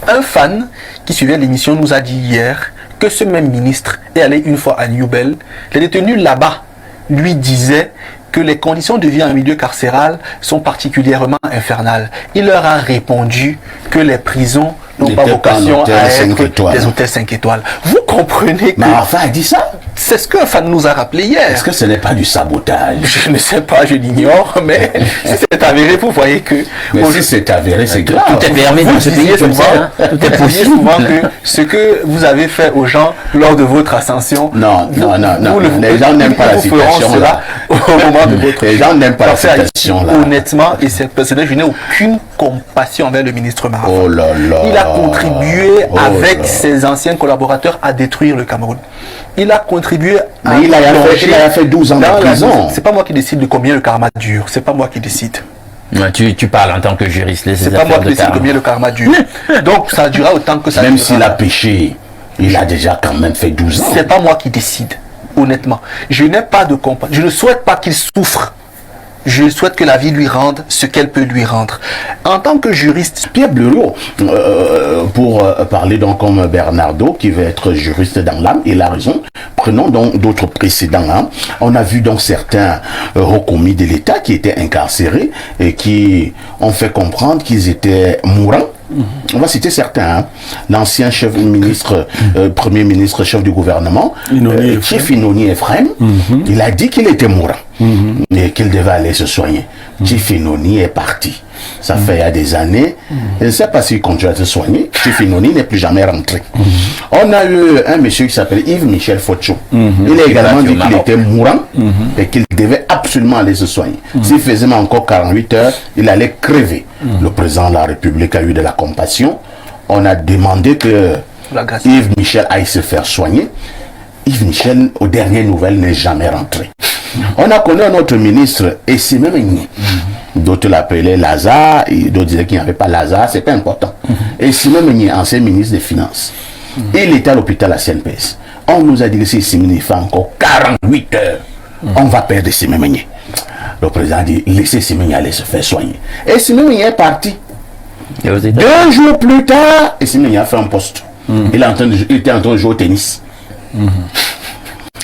Un fan qui suivait l'émission nous a dit hier que ce même ministre est allé une fois à Newbel. Les détenus là-bas lui disaient que les conditions de vie en milieu carcéral sont particulièrement infernales. Il leur a répondu que les prisons n'ont pas vocation à être des hôtels 5 étoiles. Vous comprenez que... Mais enfin, il dit ça. C'est ce qu'un fan nous a rappelé hier. Est-ce que ce n'est pas du sabotage? Je ne sais pas, je l'ignore, mais si c'est avéré, vous voyez que... Mais si c'est avéré, c'est grave. Tout est permis dans ce pays comme ça. Tout est possible. Souvent que ce que vous avez fait aux gens lors de votre ascension... Non. Les gens n'aiment pas la citation là. Au moment de votre... Les gens n'aiment pas la citation là. Honnêtement, et c'est personnel, je n'ai aucune compassion envers le ministre Marafa. Oh là là. Il a contribué avec ses anciens collaborateurs à détruire le Cameroun. Il a contribué à... Mais il a fait 12 ans de prison. C'est pas moi qui décide de combien le karma dure. C'est pas moi qui décide. Ouais, tu parles en tant que juriste. C'est pas moi qui décide combien le karma dure. Donc ça durera autant que ça Même durera. s'il a péché, il a déjà quand même fait 12 ans. C'est pas moi qui décide, honnêtement. Je n'ai pas de compassion. Je ne souhaite pas qu'il souffre. Je souhaite que la vie lui rende ce qu'elle peut lui rendre. En tant que juriste... Pierre Bleriot, pour parler donc comme Bernardo, qui veut être juriste dans l'âme, il a raison. Prenons donc d'autres précédents. Hein. On a vu donc certains hauts commis de l'État qui étaient incarcérés et qui ont fait comprendre qu'ils étaient mourants. On va citer certains. Hein. L'ancien chef ministre, premier ministre, chef du gouvernement, Chief Inoni Ephraim, il a dit qu'il était mourant et qu'il devait aller se soigner. Chief Inoni est parti. Ça fait il y a des années. Je ne sais pas s'il continue à se soigner. Chief Inoni n'est plus jamais rentré. On a eu un monsieur qui s'appelle Yves Michel Focho. Il a également dit qu'il était mourant et qu'il devait absolument aller se soigner. S'il faisait encore 48 heures, il allait crever. Le président de la République a eu de la compassion. On a demandé que Yves Michel aille se faire soigner. Yves Michel, aux dernières nouvelles, n'est jamais rentré. On a connu un autre ministre, et c'est même d'autres l'appelaient Lazare, et d'autres disaient qu'il n'y avait pas Lazare, c'est pas important. Et c'est même ancien ministre des Finances. Il était à l'hôpital à CNPS. On nous a dit que si Simini fait encore 48 heures, on va perdre Simini. Le président a dit, laissez Simini aller se faire soigner. Et Simini est parti. 2 jours plus tard, et Simini a fait un poste. Il était en train de jouer au tennis.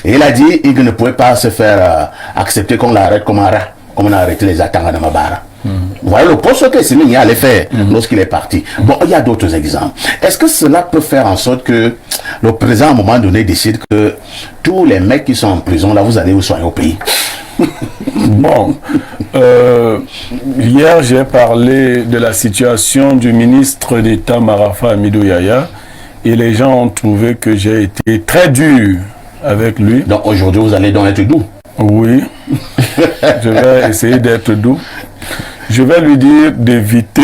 Et il a dit qu'il ne pouvait pas se faire accepter qu'on l'arrête comme un rat, comme on a arrêté les attaques à Namabara. Vous voyez le poste que Simini allait faire lorsqu'il est parti. Bon, il y a d'autres exemples. Est-ce que cela peut faire en sorte que le président, à un moment donné, décide que tous les mecs qui sont en prison, là, vous allez vous soigner au pays? Bon, hier j'ai parlé de la situation du ministre d'État Marafa Hamidou Yahya et les gens ont trouvé que j'ai été très dur avec lui. Donc aujourd'hui vous allez donc être doux? Oui, je vais essayer d'être doux. Je vais lui dire d'éviter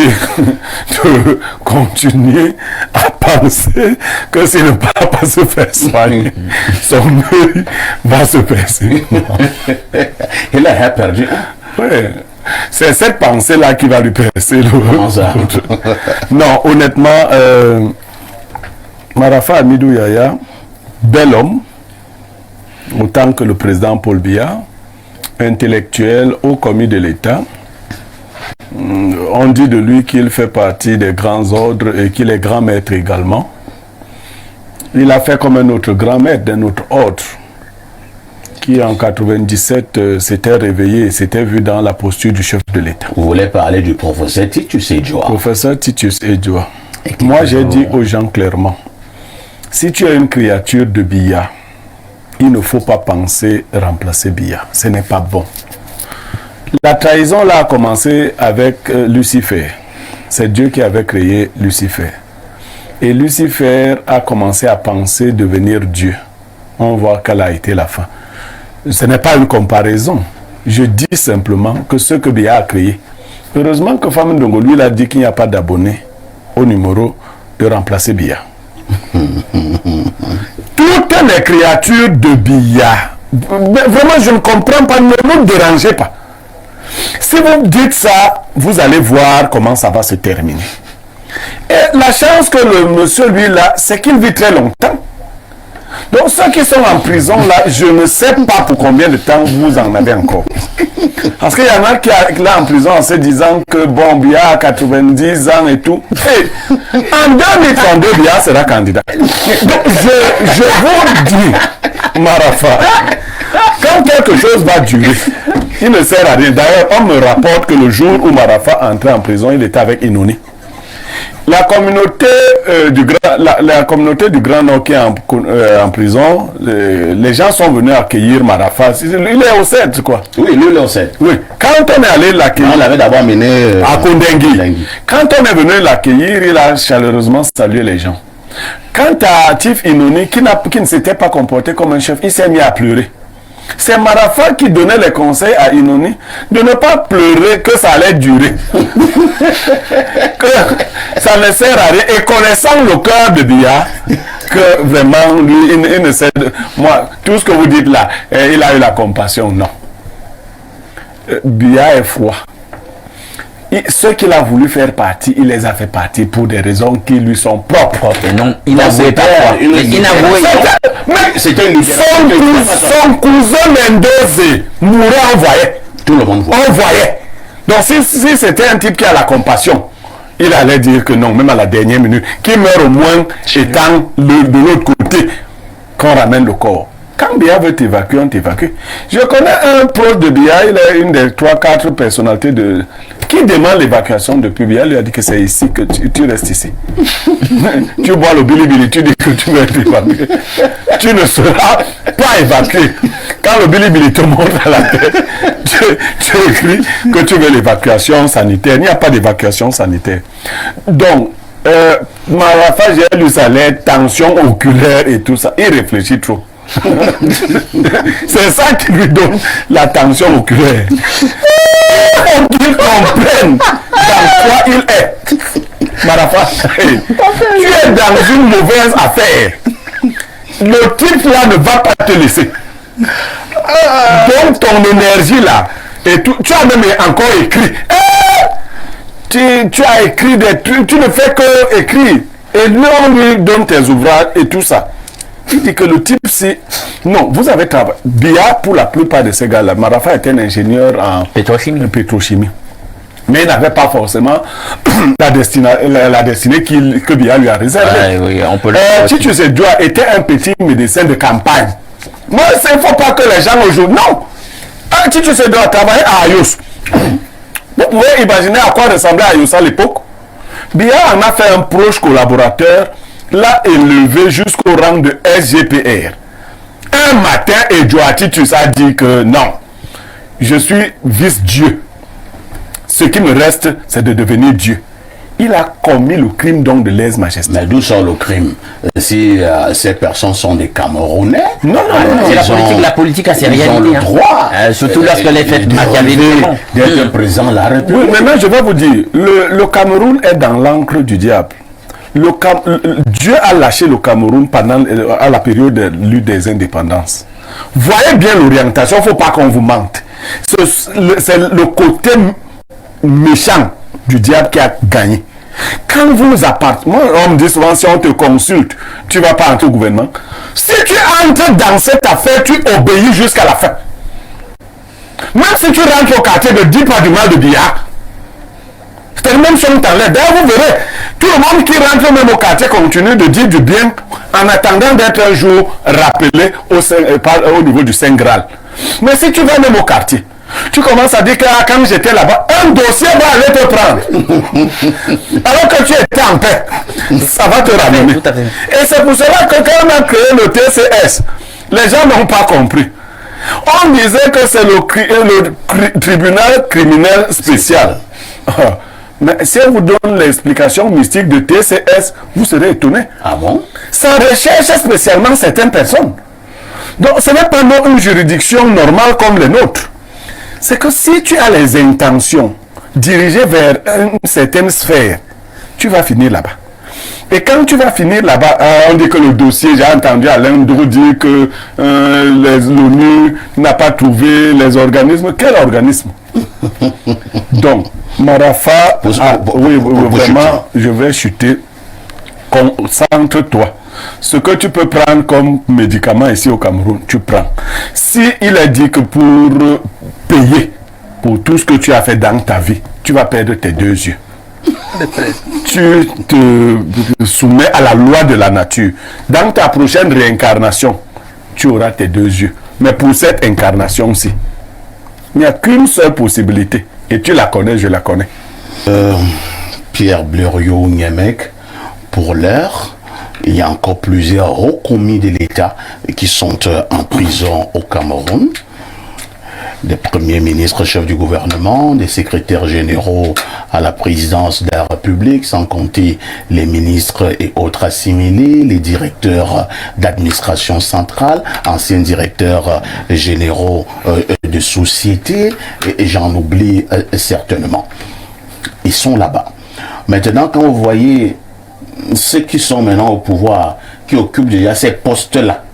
de continuer à penser que s'il ne va pas se faire soigner, son œil va se percer. Il a perdu. Oui, c'est cette pensée-là qui va lui percer le... Non, honnêtement, Marafa Hamidou Yahya, bel homme, autant que le président Paul Biya, intellectuel, haut commis de l'État. On dit de lui qu'il fait partie des grands ordres et qu'il est grand maître également. Il a fait comme un autre grand maître d'un autre ordre qui en 97 s'était réveillé et s'était vu dans la posture du chef de l'État. Vous voulez parler du professeur Titus Edjoa? Professeur Titus Edjoa. Moi j'ai dit aux gens clairement, si tu es une créature de Biya, il ne faut pas penser remplacer Biya. Ce n'est pas bon. La trahison là a commencé avec Lucifer. C'est Dieu qui avait créé Lucifer. Et Lucifer a commencé à penser devenir Dieu. On voit quelle a été la fin. Ce n'est pas une comparaison. Je dis simplement que ce que Biya a créé. Heureusement que Femme Ndongo, lui, il a dit qu'il n'y a pas d'abonnés au numéro de remplacer Biya. Toutes les créatures de Biya, vraiment je ne comprends pas, ne me dérangez pas. Si vous dites ça, vous allez voir comment ça va se terminer. Et la chance que le monsieur, lui, là, c'est qu'il vit très longtemps. Donc ceux qui sont en prison là, je ne sais pas pour combien de temps vous en avez encore. Parce qu'il y en a qui sont là en prison en se disant que bon, Biya a 90 ans et tout. Hey, en 2032, Biya sera candidat. Donc je vous dis, Marafa, quand quelque chose va durer, il ne sert à rien. D'ailleurs, on me rapporte que le jour où Marafa entrait en prison, il était avec Inoni. La communauté du Grand Nord qui est en prison, les gens sont venus accueillir Marafa. Il est au 7, quoi. Oui, lui, il est au 7. Oui. Quand on est allé l'accueillir... On l'avait d'abord mené à Kondengui. Quand on est venu l'accueillir, il a chaleureusement salué les gens. Quant à Tif Inoni, qui ne s'était pas comporté comme un chef, il s'est mis à pleurer. C'est Marafa qui donnait les conseils à Inoni de ne pas pleurer, que ça allait durer. Que ça ne sert à rien. Et connaissant le cœur de Biya, que vraiment, lui, il ne sait... Moi, tout ce que vous dites là, il a eu la compassion, non. Biya est froid. Ceux qu'il a voulu faire partie, il les a fait partie pour des raisons qui lui sont propres. Et non, il n'avouait pas. Mais c'était son cousin Mendoza mourait, on voyait. Tout le monde voit. On voyait. Donc si c'était un type qui a la compassion, il allait dire que non, même à la dernière minute, qu'il meurt au moins étant de l'autre côté, qu'on ramène le corps. Quand Biya veut t'évacuer, on t'évacue. Je connais un proche de Biya, il est une des 3-4 personnalités qui demande l'évacuation depuis Biya. Il lui a dit que c'est ici, que tu restes ici. Tu bois le bilibili, tu dis que tu veux être évacué. Tu ne seras pas évacué. Quand le bilibili te monte à la tête, tu écris que tu veux l'évacuation sanitaire. Il n'y a pas d'évacuation sanitaire. Donc, Marafa, j'ai lu ça, les tensions oculaires et tout ça. Il réfléchit trop. C'est ça qui lui donne la tension oculaire. Faut qu'il comprenne dans quoi il est. Marafa, tu es dans une mauvaise affaire. Le type là ne va pas te laisser. Donc ton énergie là, et tout, tu as même encore écrit. Tu as écrit des trucs, tu ne fais que écrire. Et lui, on lui donne tes ouvrages et tout ça. Il dit que le type, c'est... Non, vous avez travaillé. Biya, pour la plupart de ces gars-là, Marafa était un ingénieur en pétrochimie. Mais il n'avait pas forcément la destinée que Biya lui a réservée. Oui, on peut Titus Edouard était un petit médecin de campagne. Moi, il ne faut pas que les gens aujourd'hui... Non! Titus Edouard travaillait à Ayos. Vous pouvez imaginer à quoi ressemblait Ayos à l'époque. Biya en a fait un proche collaborateur, l'a élevé jusqu'au rang de SGPR. Un matin, Edouard Titus a dit que non, je suis vice-dieu. Ce qui me reste, c'est de devenir Dieu. Il a commis le crime donc de lèse-majesté. Mais d'où sort le crime? Si ces personnes sont des Camerounais, non, c'est la politique a ses ils ont le droit, surtout lorsque les fêtes machiavéliques d'être président de la République. Oui, maintenant je vais vous dire, le Cameroun est dans l'encre du diable. Dieu a lâché le Cameroun à la période de lutte des indépendances. Voyez bien l'orientation, il ne faut pas qu'on vous mente. C'est le côté méchant du diable qui a gagné. Quand vous appartenez, moi on me dit souvent, si on te consulte, tu ne vas pas entrer au gouvernement. Si tu entres dans cette affaire, tu obéis jusqu'à la fin. Même si tu rentres au quartier, ne dis pas du mal de Biya. C'est le même chose dans l'air. D'ailleurs, vous verrez, tout le monde qui rentre même au quartier continue de dire du bien en attendant d'être un jour rappelé au niveau du Saint Graal. Mais si tu vas même au quartier, tu commences à dire que quand j'étais là-bas, un dossier va aller te prendre. Alors que tu étais en paix, ça va te ramener. Et c'est pour cela que quand on a créé le TCS, les gens n'ont pas compris. On disait que c'est le tribunal criminel spécial. Mais si on vous donne l'explication mystique de TCS, vous serez étonné. Ah bon? Ça recherche spécialement certaines personnes. Donc ce n'est pas une juridiction normale comme les nôtres. C'est que si tu as les intentions dirigées vers une certaine sphère, tu vas finir là-bas. Et quand tu vas finir là-bas, on dit que le dossier, j'ai entendu Alain Drou dire que l'ONU n'a pas trouvé les organismes. Quel organisme? Donc, Marafa, oui, vraiment, je vais chuter. Concentre-toi. Ce que tu peux prendre comme médicament ici au Cameroun, tu prends. Si il est dit que pour payer pour tout ce que tu as fait dans ta vie, tu vas perdre tes 2 yeux. Tu te soumets à la loi de la nature. Dans ta prochaine réincarnation, tu auras tes 2 yeux. Mais pour cette incarnation-ci, il n'y a qu'une seule possibilité. Et tu la connais, je la connais. Pierre Blériot-Niémec, pour l'heure, il y a encore plusieurs hauts commis de l'État qui sont en prison au Cameroun. Des premiers ministres chefs du gouvernement, des secrétaires généraux à la présidence de la République, sans compter les ministres et autres assimilés, les directeurs d'administration centrale, anciens directeurs généraux de sociétés, et j'en oublie certainement. Ils sont là-bas. Maintenant, quand vous voyez ceux qui sont maintenant au pouvoir, qui occupent déjà ces postes-là,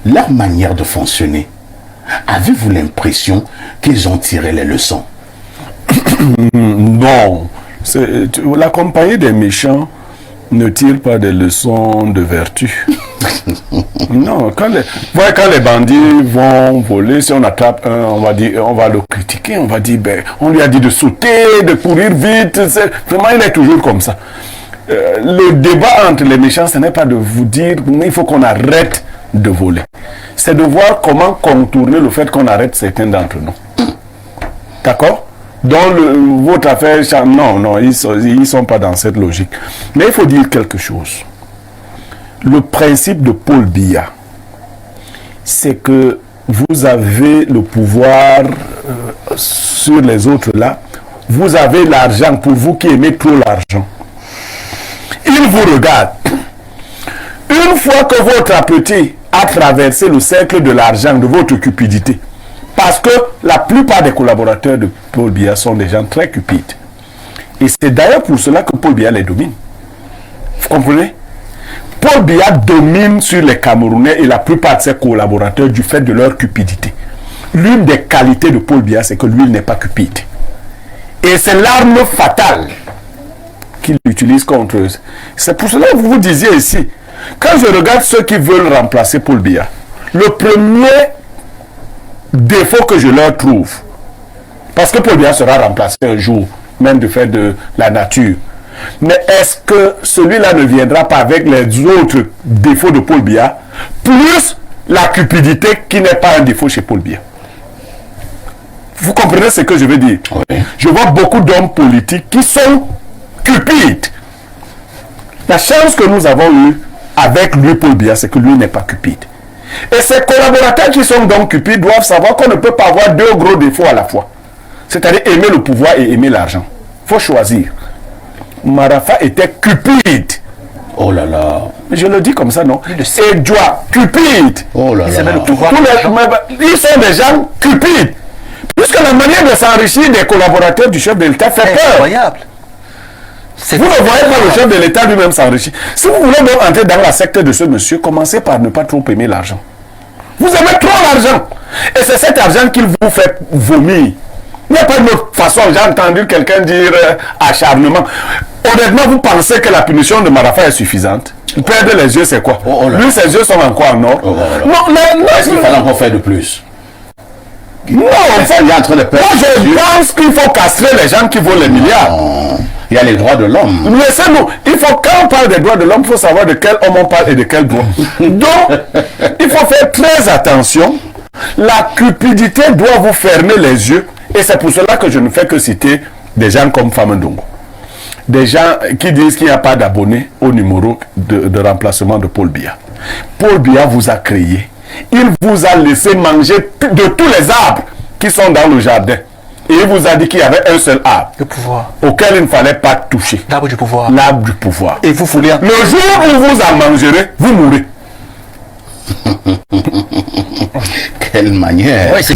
leur manière de fonctionner, avez-vous l'impression qu'ils ont tiré les leçons? Non. La compagnie des méchants ne tire pas des leçons de vertu. Non, quand les bandits vont voler, si on attrape un, on va le critiquer, on va dire, on lui a dit de sauter, de courir vite. Vraiment, il est toujours comme ça. Le débat entre les méchants, ce n'est pas de vous dire, il faut qu'on arrête de voler. C'est de voir comment contourner le fait qu'on arrête certains d'entre nous. D'accord? Dans votre affaire, non, ils sont pas dans cette logique. Mais il faut dire quelque chose. Le principe de Paul Biya, c'est que vous avez le pouvoir sur les autres là. Vous avez l'argent, pour vous qui aimez trop l'argent. Il vous regarde. Une fois que votre appétit a traversé le cercle de l'argent, de votre cupidité, parce que la plupart des collaborateurs de Paul Biya sont des gens très cupides. Et c'est d'ailleurs pour cela que Paul Biya les domine. Vous comprenez? Paul Biya domine sur les Camerounais et la plupart de ses collaborateurs du fait de leur cupidité. L'une des qualités de Paul Biya, c'est que lui, il n'est pas cupide. Et c'est l'arme fatale qu'il utilise contre eux. C'est pour cela que vous vous disiez ici, quand je regarde ceux qui veulent remplacer Paul Biya, le premier défaut que je leur trouve, parce que Paul Biya sera remplacé un jour, même du fait de la nature, mais est-ce que celui-là ne viendra pas avec les autres défauts de Paul Biya, plus la cupidité qui n'est pas un défaut chez Paul Biya? Vous comprenez ce que je veux dire? Oui. Je vois beaucoup d'hommes politiques qui sont cupides. La chance que nous avons eue avec lui, Paul Biya, c'est que lui n'est pas cupide. Et ces collaborateurs qui sont donc cupides doivent savoir qu'on ne peut pas avoir 2 gros défauts à la fois. C'est-à-dire aimer le pouvoir et aimer l'argent. Il faut choisir. Marafa était cupide. Oh là là. Je le dis comme ça, non? Et Djoua, cupide. Oh là là. Le pouvoir Ils sont des gens cupides. Puisque la manière de s'enrichir des collaborateurs du chef de l'État fait peur. Incroyable. Vous ne voyez pas le chef de l'État lui-même s'enrichir. Si vous voulez donc entrer dans la secte de ce monsieur, commencez par ne pas trop aimer l'argent. Vous aimez trop l'argent. Et c'est cet argent qu'il vous fait vomir. Il n'y a pas d'autre façon. J'ai entendu quelqu'un dire acharnement. Honnêtement, vous pensez que la punition de Marafa est suffisante? Perdre les yeux, c'est quoi? Lui, ses yeux sont encore en or. Non, est-ce qu'il fallait encore faire de plus? Non, Il est en train de perdre. moi je pense qu'il faut castrer les gens qui volent les milliards. Non. Il y a les droits de l'homme. Laissez-nous. Il faut, quand on parle des droits de l'homme, il faut savoir de quel homme on parle et de quel droit. Donc, il faut faire très attention. La cupidité doit vous fermer les yeux. Et c'est pour cela que je ne fais que citer des gens comme Famandongo. Des gens qui disent qu'il n'y a pas d'abonnés au numéro de remplacement de Paul Biya. Paul Biya vous a créé. Il vous a laissé manger de tous les arbres qui sont dans le jardin. Et il vous a dit qu'il y avait un seul arbre. Le pouvoir. Auquel il ne fallait pas toucher. L'arbre du pouvoir. L'arbre du pouvoir. Et vous voulez... Le jour où vous en mangerez, vous mourrez. Quelle manière. Ouais, c'est...